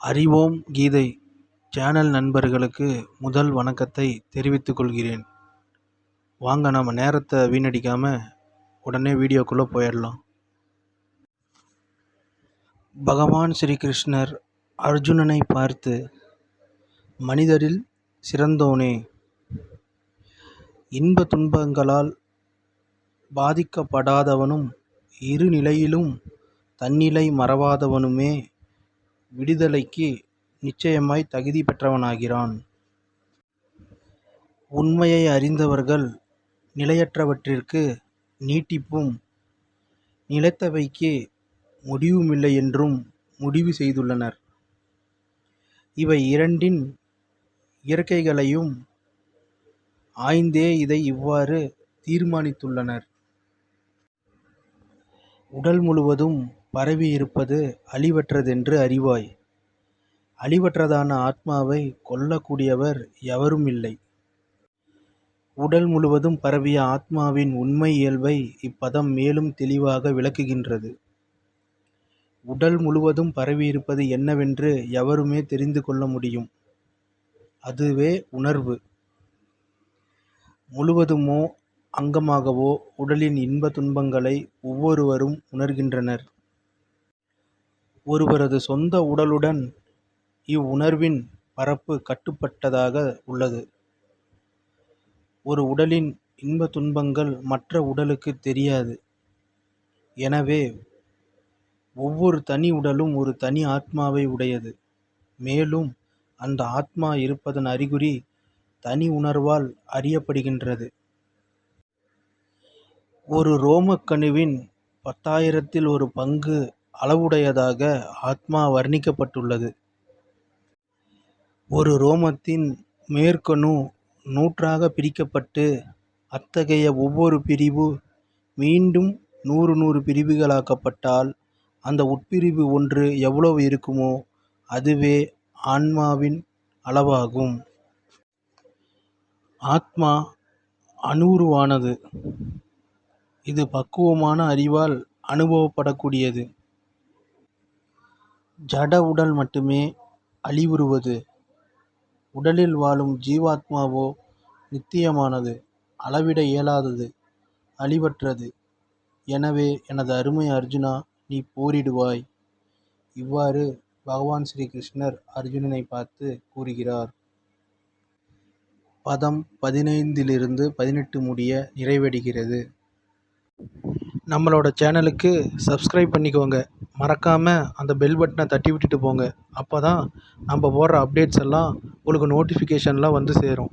அறிவோம் கீதை சேனல் நண்பர்களுக்கு முதல் வணக்கத்தை தெரிவித்துக் கொள்கிறேன். வாங்க நம்ம நேரத்தை வீணடிக்காம உடனே வீடியோக்குள்ளே போயிடலாம். பகவான் ஸ்ரீ கிருஷ்ணர் அர்ஜுனனை பார்த்து, மனிதரில் சிறந்தோனே, இன்ப துன்பங்களால் பாதிக்கப்படாதவனும் இரு நிலையிலும் தன்னிலை மறவாதவனுமே விடுதலைக்கு நிச்சயமாய் தகுதி பெற்றவனாகிறான். உண்மையை அறிந்தவர்கள் நிலையற்றவற்றிற்கு நீட்டிப்பும் நிலைத்தவைக்கு முடிவுமில்லை என்றும் முடிவு செய்துள்ளனர். இவை இரண்டின் இயற்கைகளையும் ஆய்ந்தே இதை இவ்வாறு தீர்மானித்துள்ளனர். உடல் முழுவதும் பரவியிருப்பது அழிவற்றதென்று அறிவாய். அழிவற்றதான ஆத்மாவை கொல்லக்கூடியவர் எவரும் இல்லை. உடல் முழுவதும் பரவிய ஆத்மாவின் உண்மை இயல்பை இப்பதம் மேலும் தெளிவாக விளக்குகின்றது. உடல் முழுவதும் பரவியிருப்பது என்னவென்று எவருமே தெரிந்து கொள்ள முடியும். அதுவே உணர்வு. முழுவதுமோ அங்கமாகவோ உடலின் இன்ப துன்பங்களை ஒவ்வொருவரும் உணர்கின்றனர். ஒருவரது சொந்த உடலுடன் இவ்வுணர்வின் பரப்பு கட்டுப்பட்டதாக உள்ளது. ஒரு உடலின் இன்ப துன்பங்கள் மற்ற உடலுக்கு தெரியாது. எனவே ஒவ்வொரு தனி உடலும் ஒரு தனி ஆத்மாவை உடையது. மேலும் அந்த ஆத்மா இருப்பதன் அறிகுறி தனி உணர்வால் அறியப்படுகின்றது. ஒரு ரோமக்கணுவின் 10,000ல் ஒரு பங்கு அளவுடையதாக ஆத்மா வர்ணிக்கப்பட்டுள்ளது. ஒரு ரோமத்தின் மேற்கணு 100ஆக பிரிக்கப்பட்டு அத்தகைய ஒவ்வொரு பிரிவு மீண்டும் 100 பிரிவுகளாக்கப்பட்டால் அந்த உட்பிரிவு ஒன்று எவ்வளவு இருக்குமோ அதுவே ஆன்மாவின் அளவாகும். ஆத்மா அணுவுருவானது. இது பக்குவமான அறிவால் அனுபவப்படக்கூடியது. ஜட உடல் மட்டுமே அழிவுறுவது. உடலில் வாழும் ஜீவாத்மாவோ நித்தியமானது, அளவிட இயலாதது, அழிவற்றது. எனவே எனது அருமை அர்ஜுனா, நீ போரிடுவாய். இவ்வாறு பகவான் ஸ்ரீ கிருஷ்ணர் அர்ஜுனனை பார்த்து கூறுகிறார். பதம் 15லிருந்து 18 முடிய நிறைவடைகிறது. நம்மளோட சேனலுக்கு சப்ஸ்கிரைப் பண்ணிக்கோங்க. மறக்காமல் அந்த பெல் பட்டனை தட்டி விட்டுட்டு போங்க. அப்போ தான் நம்ம போடுற அப்டேட்ஸ் எல்லாம் உங்களுக்கு நோட்டிஃபிகேஷன்லாம் வந்து சேரும்.